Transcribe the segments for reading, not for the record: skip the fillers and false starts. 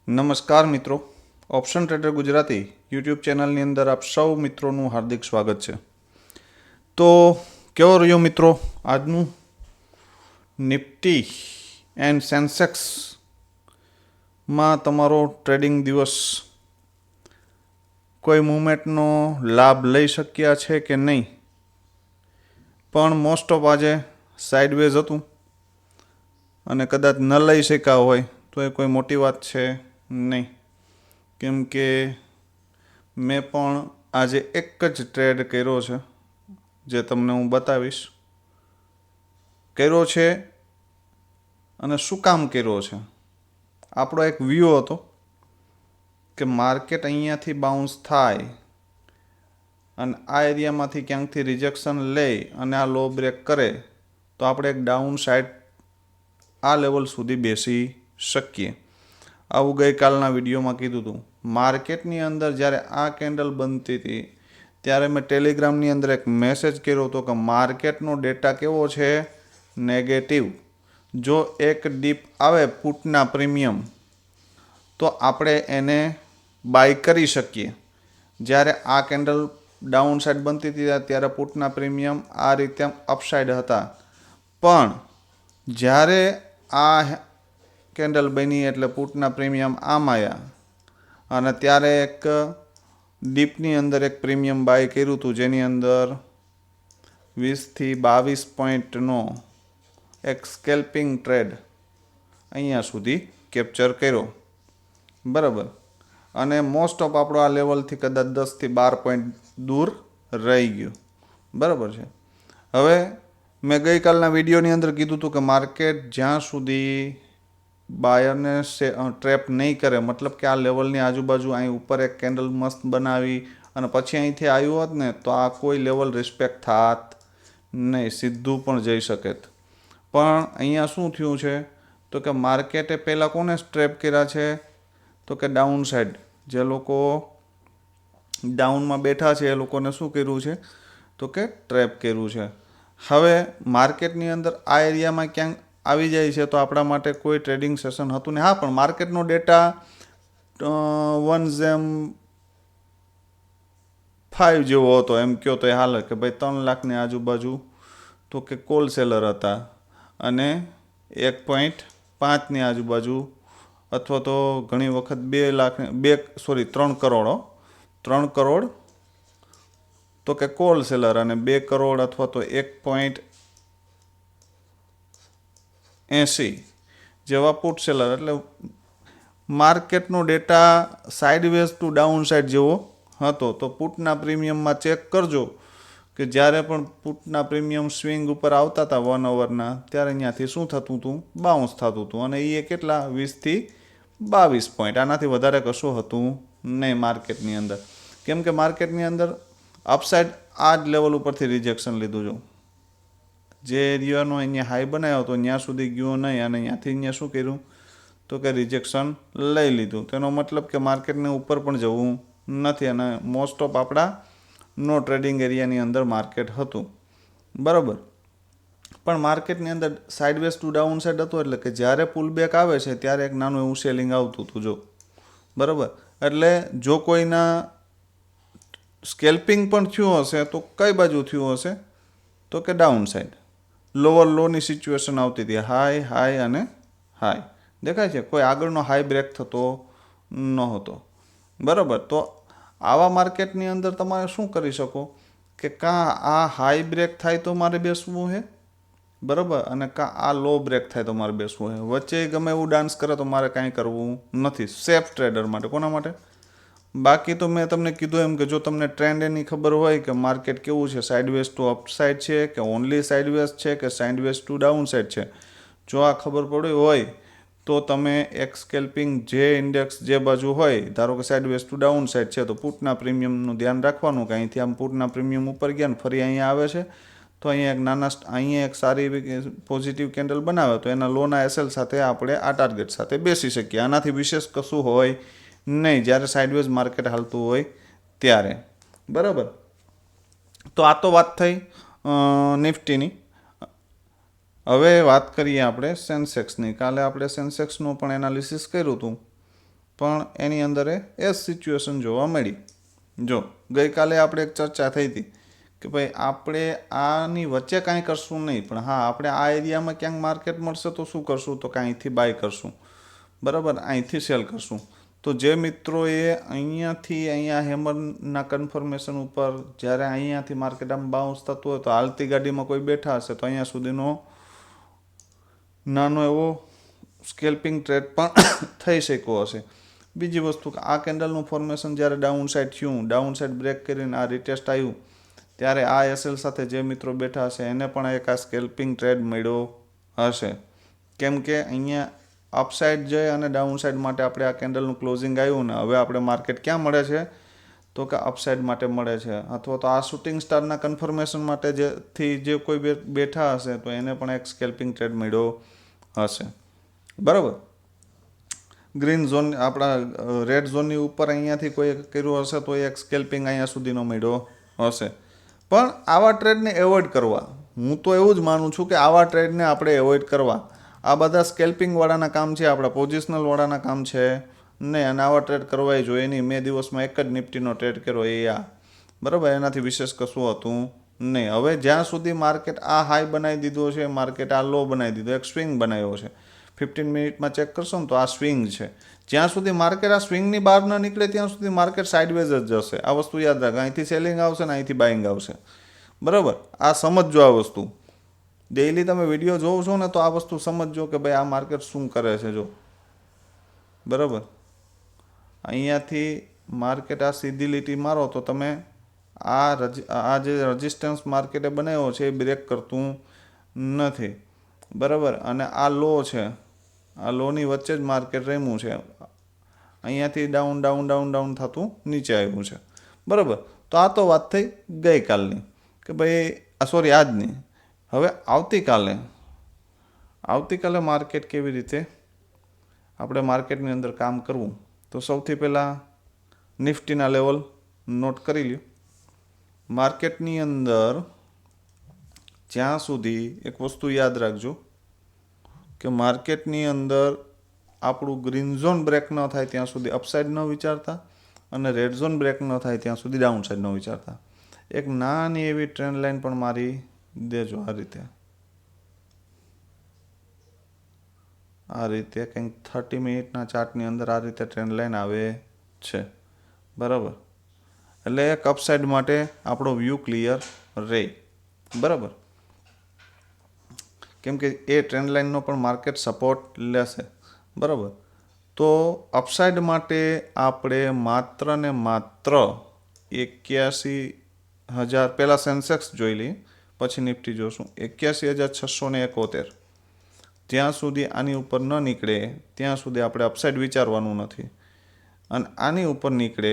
નમસ્કાર મિત્રો, option trader Gujarati YouTube ચેનલની અંદર આપ સૌ મિત્રોનું હાર્દિક સ્વાગત છે. તો કેવો રહ્યો મિત્રો આજનું નિફ્ટી એન્ડ સેન્સેક્સમાં તમારો ટ્રેડિંગ દિવસ? કોઈ મુવમેન્ટનો લાભ લઈ શક્યા છે કે નહીં? પણ મોસ્ટ ઓફ આજે સાઇડવેઝ હતું અને કદાચ ન લઈ શક્યા હોય તો એ કોઈ મોટી વાત છે નહીં, કેમ કે મેં પણ આજે એક જ ટ્રેડ કર્યો છે જે તમને હું બતાવીશ. કર્યો છે અને શું કામ કર્યો છે. આપણો એક વ્યૂ હતો કે માર્કેટ અહીંયાથી બાઉન્સ થાય અને આ એરિયામાંથી ક્યાંકથી રિજેક્શન લે અને આ લો બ્રેક કરે તો આપણે એક ડાઉન સાઇડ આ લેવલ સુધી બેસી શકીએ. આવું ગઈકાલના વિડીયોમાં કીધું હતું. માર્કેટની અંદર જ્યારે આ કેન્ડલ બનતી હતી ત્યારે મેં ટેલિગ્રામની અંદર એક મેસેજ કર્યો હતો કે માર્કેટનો ડેટા કેવો છે? નેગેટિવ. જો એક ડીપ આવે પુટના પ્રીમિયમ તો આપણે એને બાય કરી શકીએ. જ્યારે આ કેન્ડલ ડાઉન સાઇડ બનતી હતી ત્યારે પુટના પ્રીમિયમ આ રીતે અપસાઇડ હતા, પણ જ્યારે આ કેન્ડલ બની એટલે પુટના પ્રીમિયમ આમ આવ્યા અને ત્યારે એક ડીપની અંદર એક પ્રીમિયમ બાય કર્યું હતું જેની અંદર 20 થી 22 પોઈન્ટનો એક સ્કેલ્પિંગ ટ્રેડ અહીંયા સુધી કેપ્ચર કર્યો, બરાબર. અને મોસ્ટ ઓફ આપણો આ લેવલથી કદાચ 10 થી 12 પોઈન્ટ દૂર રહી ગયું, બરાબર છે. હવે મેં ગઈકાલના વિડીયોની અંદર કીધું હતું કે માર્કેટ જ્યાં સુધી બાયરને ટ્રેપ નહીં કરે, મતલબ કે આ લેવલની આજુબાજુ અહીં ઉપર એક કેન્ડલ મસ્ત બનાવી અને પછી અહીંથી આવ્યું હોત ને તો આ કોઈ લેવલ રિસ્પેક્ટ થાત નહીં, સીધું પણ જઈ શકે. પણ અહીંયા શું થયું છે તો કે માર્કેટે પહેલાં કોને ટ્રેપ કર્યા છે તો કે ડાઉન સાઇડ. જે લોકો ડાઉનમાં બેઠા છે એ લોકોને શું કર્યું છે તો કે ટ્રેપ કર્યું છે. હવે માર્કેટની અંદર આ એરિયામાં ક્યાંક આવી જાય છે તો આપણા માટે કોઈ ટ્રેડિંગ સેશન હતું ને. હા, પણ માર્કેટનો ડેટા 1:5 જેવો હતો એમ કહો તો એ હાલે કે ભાઈ 3 લાખની આજુબાજુ તો કે કોલ સેલર હતા અને 1.5ની આજુબાજુ અથવા તો ઘણી વખત 3 કરોડ તો કે કોલ સેલર અને 2 કરોડ અથવા તો 1.80 જેવા પુટ સેલર. એટલે માર્કેટનો data sideways to down side જેવો હતો. તો પુટના પ્રીમિયમમાં ચેક કરજો કે જ્યારે પણ પુટના પ્રીમિયમ સ્વિંગ ઉપર આવતા હતા 1 અવરના ત્યારે અહીંયાથી શું થતું હતું? બાઉન્સ થતું હતું અને એ કેટલા? 20 થી 22 પોઈન્ટ. આનાથી વધારે કશું હતું નહીં માર્કેટની અંદર, કેમ કે માર્કેટની અંદર અપસાઇડ આ જ લેવલ ઉપરથી રિજેક્શન લીધું છે. જે એરિયાનો અહીંયા હાઈ બનાવ્યો હતો ત્યાં સુધી ગયો નહીં અને ત્યાંથી અહીંયા શું કર્યું તો કે રિજેક્શન લઈ લીધું. તેનો મતલબ કે માર્કેટને ઉપર પણ જવું નથી અને મોસ્ટ ઓફ આપણા નો ટ્રેડિંગ એરિયાની અંદર માર્કેટ હતું, બરાબર. પણ માર્કેટની અંદર સાઇડવેઝ ટુ ડાઉન સાઇડ હતું એટલે કે જ્યારે પુલબેક આવે છે ત્યારે એક નાનું એવું સેલિંગ આવતું હતું, જો, બરાબર. એટલે જો કોઈના સ્કેલ્પિંગ પણ થયું હશે તો કઈ બાજુ થયું હશે તો કે ડાઉન સાઇડ. લોઅર લોની સિચ્યુએશન આવતી હતી, હાઈ હાઈ અને હાઈ દેખાય છે. કોઈ આગળનો હાઈ બ્રેક થતો નહોતો, બરાબર. તો આવા માર્કેટની અંદર તમારે શું કરી શકો કે કાં આ હાઈ બ્રેક થાય તો મારે બેસવું છે, બરાબર, અને કાં આ લો બ્રેક થાય તો મારે બેસવું છે. વચ્ચે ગમે એવું ડાન્સ કરે તો મારે કાંઈ કરવું નથી, સેફ ટ્રેડર માટે. કોના માટે? બાકી તો મેં તમને કીધું એમ કે જો તમને ટ્રેન્ડ એની ખબર હોય કે માર્કેટ કેવું છે, સાઇડવેઝ ટુ અપસાઇડ છે કે ઓનલી સાઇડવેઝ છે કે સાઇડવેઝ ટુ ડાઉન સાઇડ છે, જો આ ખબર પડી હોય તો તમે એક સ્કેલ્પિંગ જે ઇન્ડેક્સ જે બાજુ હોય, ધારો કે સાઇડવેઝ ટુ ડાઉન સાઇડ છે તો પુટના પ્રીમિયમનું ધ્યાન રાખવાનું કે અહીંથી આમ પુટના પ્રીમિયમ ઉપર ગયા ને ફરી અહીંયા આવે છે તો અહીંયા એક સારી એવી પોઝિટિવ કેન્ડલ બનાવે તો એના લોના એસએલ સાથે આપણે આ ટાર્ગેટ સાથે બેસી શકીએ. આનાથી વિશેષ કશું હોય નહીં જ્યારે સાઇડવેઝ માર્કેટ હાલતું હોય ત્યારે, બરાબર. તો આ તો વાત થઈ નિફ્ટીની. હવે વાત કરીએ આપણે સેન્સેક્સની. કાલે આપણે સેન્સેક્સનું પણ એનાલિસિસ કર્યું હતું પણ એની અંદર એ સિચ્યુએશન જોવા મળી. જો ગઈકાલે આપણે એક ચર્ચા થઈ હતી કે ભાઈ આપણે આની વચ્ચે કાંઈ કરશું નહીં, પણ હા આપણે આ એરિયામાં ક્યાંક માર્કેટ મળશે તો શું કરશું, તો કાંઈથી બાય કરશું, બરાબર, અહીંથી સેલ કરશું. તો જે મિત્રોએ અહીંયા હેમરના કન્ફર્મેશન ઉપર જ્યારે અહીંયાથી માર્કેટ આમ બાઉન્સ થતું હોય તો હાલતી ગાડીમાં કોઈ બેઠા હશે તો અહીંયા સુધીનો નાનો એવો સ્કેલ્પિંગ ટ્રેડ પણ થઈ શક્યો હશે. બીજી વસ્તુ કે આ કેન્ડલનું ફોર્મેશન જ્યારે ડાઉન સાઇડ થયું, ડાઉન સાઇડ બ્રેક કરીને આ રિટેસ્ટ આવ્યું, ત્યારે આ એસએલ સાથે જે મિત્રો બેઠા હશે એને પણ એક આ સ્કેલ્પિંગ ટ્રેડ મળ્યો હશે. કેમ કે અહીંયા અપસાઇડ જઈ અને ડાઉન સાઇડ માટે આપણે આ કેન્ડલનું ક્લોઝિંગ આવ્યું ને હવે આપણે માર્કેટ ક્યાં મળે છે, તો કે અપસાઇડ માટે મળે છે. અથવા તો આ શૂટિંગ સ્ટારના કન્ફર્મેશન માટે જેથી જે કોઈ બેઠા હશે તો એને પણ એક સ્કેલ્પિંગ ટ્રેડ મળ્યો હશે, બરાબર. ગ્રીન ઝોન આપણા રેડ ઝોનની ઉપર અહીંયાથી કોઈ કર્યું હશે તો એક સ્કેલ્પિંગ અહીંયા સુધીનો મળ્યો હશે. પણ આવા ટ્રેડને એવોઇડ કરવા, હું તો એવું જ માનું છું કે આવા ટ્રેડને આપણે એવોઇડ કરવા. આ બધા સ્કેલ્પિંગવાળાના કામ છે, આપણા પોઝિશનલવાળાના કામ છે નહીં, અને આવા ટ્રેડ કરવા જોઈએ નહીં. મેં દિવસમાં એક જ નિફ્ટીનો ટ્રેડ કર્યો એ આ, બરાબર, એનાથી વિશેષ કશું હતું નહીં. હવે જ્યાં સુધી માર્કેટ આ હાઈ બનાવી દીધો છે, માર્કેટ આ લો બનાવી દીધો, એક સ્વિંગ બનાવ્યો છે, 15 મિનિટમાં ચેક કરશો ને તો આ સ્વિંગ છે. જ્યાં સુધી માર્કેટ આ સ્વિંગની બહાર ન નીકળે ત્યાં સુધી માર્કેટ સાઇડવેઝ જ જશે. આ વસ્તુ યાદ રાખ, અહીંથી સેલિંગ આવશે ને અહીંથી બાઇંગ આવશે, બરાબર. આ સમજજો, આ વસ્તુ ડેઈલી તમે વિડીયો જોવો છો ને તો આ વસ્તુ સમજજો કે ભાઈ આ માર્કેટ શું કરે છે. જો બરાબર, અહીંયાથી માર્કેટ આ સીધી લીટી મારો તો તમે આ જે રજિસ્ટન્સ માર્કેટે બનાવ્યો છે એ બ્રેક કરતું નથી, બરાબર. અને આ લો છે, આ લોની વચ્ચે જ માર્કેટ રમ્યું છે, અહીંયાથી ડાઉન ડાઉન ડાઉન ડાઉન થતું નીચે આવ્યું છે, બરાબર. તો આ તો વાત થઈ ગઈકાલની કે ભાઈ આજની. હવે આવતીકાલે માર્કેટ કેવી રીતે આપણે માર્કેટની અંદર કામ કરવું, તો સૌથી પહેલાં નિફ્ટીના લેવલ નોટ કરી લ્યો. માર્કેટની અંદર જ્યાં સુધી એક વસ્તુ યાદ રાખજો કે માર્કેટની અંદર આપણું ગ્રીન ઝોન બ્રેક ન થાય ત્યાં સુધી અપસાઇડ ન વિચારતા અને રેડ ઝોન બ્રેક ન થાય ત્યાં સુધી ડાઉન સાઇડ ન વિચારતા. એક નાની એવી ટ્રેન્ડ લાઇન પણ મારી દેજો. આ રીતે કંઈક 30 મિનિટના ચાર્ટની અંદર આ રીતે ટ્રેન્ડ લાઇન આવે છે, બરાબર. એટલે એક અપસાઇડ માટે આપણો વ્યૂ ક્લિયર રહે, બરાબર. કેમ કે એ ટ્રેન્ડ લાઇનનો પણ માર્કેટ સપોર્ટ લેશે, બરાબર. તો અપસાઇડ માટે આપણે માત્ર ને માત્ર 81,000 પહેલાં સેન્સેક્સ જોઈ લઈએ પછી નિફ્ટી જોશું. 81,671 જ્યાં સુધી આની ઉપર ન નીકળે ત્યાં સુધી આપણે અપસાઇડ વિચારવાનું નથી. અને આની ઉપર નીકળે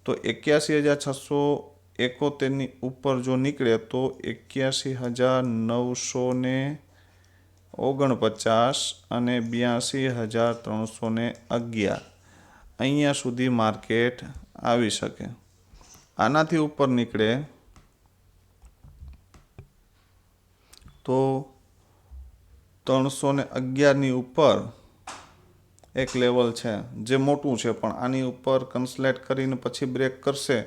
તો 81,671ની ઉપર જો નીકળે તો 81,949 અને 82,311 અહીંયા સુધી માર્કેટ આવી શકે. આનાથી ઉપર નીકળે તો 311ની ઉપર એક લેવલ છે જે મોટું છે, પણ આની ઉપર કન્સલેટ કરીને પછી બ્રેક કરશે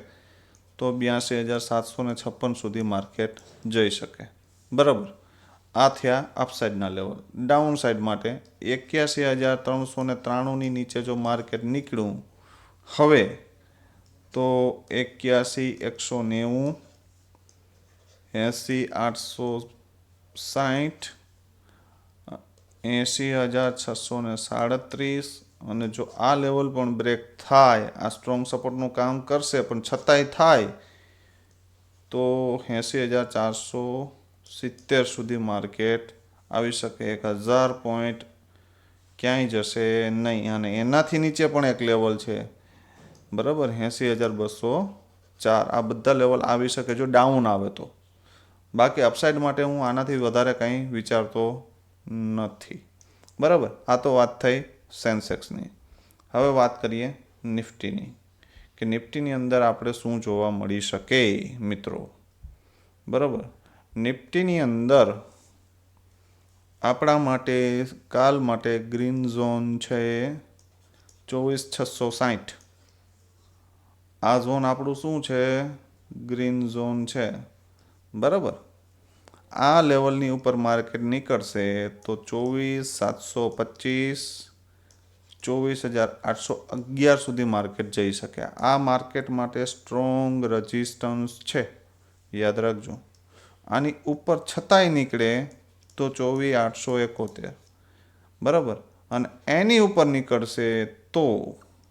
તો 82,756 સુધી માર્કેટ જઈ શકે, બરાબર. આ થયા અપસાઇડના લેવલ. ડાઉન સાઇડ માટે 81,393ની નીચે જો માર્કેટ નીકળ્યું હવે તો 81,190, 80,860, 80,637 અને જો આ લેવલ પણ બ્રેક થાય, આ સ્ટ્રોંગ સપોર્ટનું કામ કરશે પણ છતાંય થાય તો 80,470 સુધી માર્કેટ આવી શકે. 1,000 પોઈન્ટ ક્યાંય જશે નહીં. અને એનાથી નીચે પણ એક લેવલ છે, બરાબર, 80,204. આ બધા લેવલ આવી શકે જો ડાઉન આવે તો. બાકી અપસાઇડ માટે હું આનાથી વધારે કંઈ વિચારતો નથી, બરાબર. આ તો વાત થઈ સેન્સેક્સની. હવે વાત કરીએ નિફ્ટીની કે નિફ્ટીની અંદર આપણે શું જોવા મળી શકે મિત્રો, બરાબર. નિફ્ટીની અંદર આપણા માટે કાલ માટે ગ્રીન ઝોન છે 24,660. આ ઝોન આપણું શું છે? ગ્રીન ઝોન છે, બરાબર. આ લેવલની ઉપર માર્કેટ નીકળશે તો 24,725, 24,811 સુધી માર્કેટ જઈ શકે. આ માર્કેટ માટે સ્ટ્રોંગ રેઝિસ્ટન્સ છે, યાદ રાખજો. આની ઉપર છતાંય નીકળે તો 24,871, બરાબર. અને એની ઉપર નીકળશે તો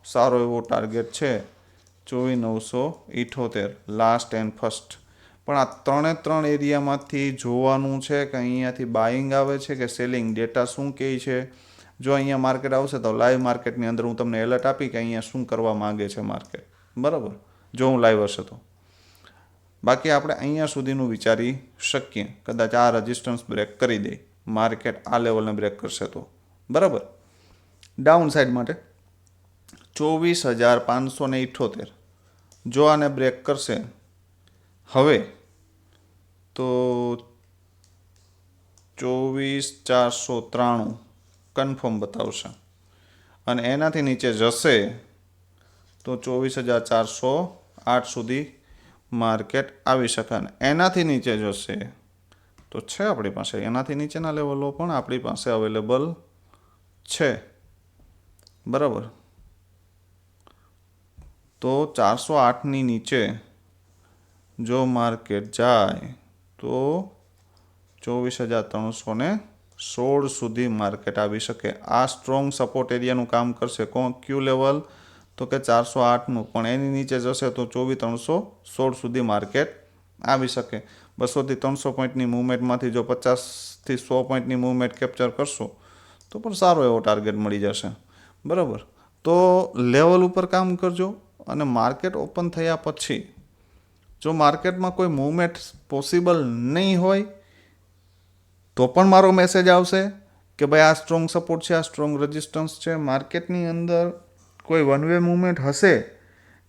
સારો એવો ટાર્ગેટ છે 24,978, લાસ્ટ એન્ડ ફર્સ્ટ. પણ આ ત્રણ એરિયામાંથી જોવાનું છે કે અહીંયાથી બાઇંગ આવે છે કે સેલિંગ. ડેટા શું કહે છે? જો અહીંયા માર્કેટ આવશે તો લાઈવ માર્કેટની અંદર હું તમને એલર્ટ આપી કે અહીંયા શું કરવા માંગે છે માર્કેટ, બરાબર, જો હું લાઈવ હશે તો. બાકી આપણે અહીંયા સુધીનું વિચારી શકીએ, કદાચ આ રેઝિસ્ટન્સ બ્રેક કરી દે માર્કેટ, આ લેવલને બ્રેક કરશે તો, બરાબર. ડાઉન સાઈડ માટે 24,578, જો આને બ્રેક કરશે હવે તો 24,493 કન્ફર્મ બતાવશે. અને એનાથી નીચે જશે તો 24,408 સુધી માર્કેટ આવી શકે. અને એનાથી નીચે જશે તો છે આપણી પાસે, એનાથી નીચેના લેવલો પણ આપણી પાસે અવેલેબલ છે, બરાબર. તો 408ની નીચે જો માર્કેટ જાય તો 24,316 સુધી માર્કેટ આવી શકે. આ સ્ટ્રોંગ સપોર્ટ એરિયાનું કામ કરશે. ક્યુ લેવલ? તો કે 408નું. પણ એની નીચે જશે તો 24,316 સુધી માર્કેટ આવી શકે. 200થી 300 પોઈન્ટની મૂવમેન્ટમાંથી જો 50થી 100 પોઈન્ટની મૂવમેન્ટ કેપ્ચર કરશો તો પણ સારો એવો ટાર્ગેટ મળી જશે, બરાબર. તો લેવલ ઉપર કામ કરજો. અને માર્કેટ ઓપન થયા પછી જો માર્કેટમાં કોઈ મૂવમેન્ટ પોસિબલ નહીં હોય તો પણ મારો મેસેજ આવશે કે ભાઈ આ સ્ટ્રોંગ સપોર્ટ છે, આ સ્ટ્રોંગ રેઝિસ્ટન્સ છે. માર્કેટની અંદર કોઈ વન વે મૂવમેન્ટ હશે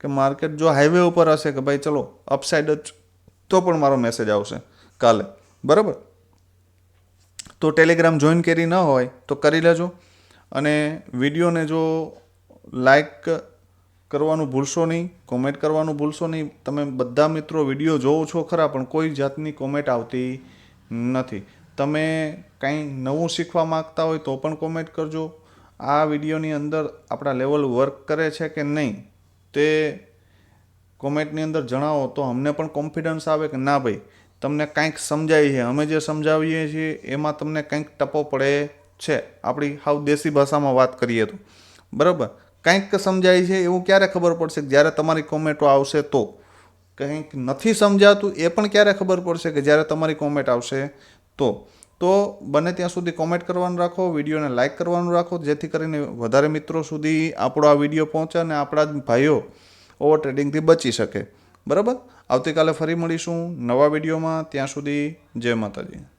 કે માર્કેટ જો હાઈવે ઉપર હશે કે ભાઈ ચલો અપસાઇડ જ, તો પણ મારો મેસેજ આવશે કાલે, બરાબર. તો ટેલિગ્રામ જોઈન કરી ન હોય તો કરી લેજો. અને વિડીયોને જો લાઈક કરવાનું ભૂલશો નહીં, કોમેન્ટ કરવાનું ભૂલશો નહીં. તમે બધા મિત્રો વિડીયો જોવો છો ખરા, પણ કોઈ જાતની કોમેન્ટ આવતી નથી. તમે કંઈ નવું શીખવા માગતા હોય તો પણ કોમેન્ટ કરજો. આ વિડીયોની અંદર આપણા લેવલ વર્ક કરે છે કે નહીં તે કોમેન્ટની અંદર જણાવો તો અમને પણ કોન્ફિડન્સ આવે કે ના ભાઈ તમને કંઈક સમજાય છે, અમે જે સમજાવીએ છીએ એમાં તમને કંઈક ટપો પડે છે. આપણી હાવ દેશી ભાષામાં વાત કરીએ તો, બરાબર. કંઈક સમજાય છે એવું ક્યારે ખબર પડશે? કે જ્યારે તમારી કોમેન્ટો આવશે તો. કંઈક નથી સમજાતું એ પણ ક્યારે ખબર પડશે? કે જ્યારે તમારી કોમેન્ટ આવશે તો. તો બને ત્યાં સુધી કોમેન્ટ કરવાનું રાખો, વિડીયોને લાઇક કરવાનું રાખો, જેથી કરીને વધારે મિત્રો સુધી આપણો આ વિડીયો પહોંચે અને આપણા જ ભાઈઓ ઓવર ટ્રેડિંગથી બચી શકે, બરાબર. આવતીકાલે ફરી મળીશું નવા વિડીયોમાં. ત્યાં સુધી જય માતાજી.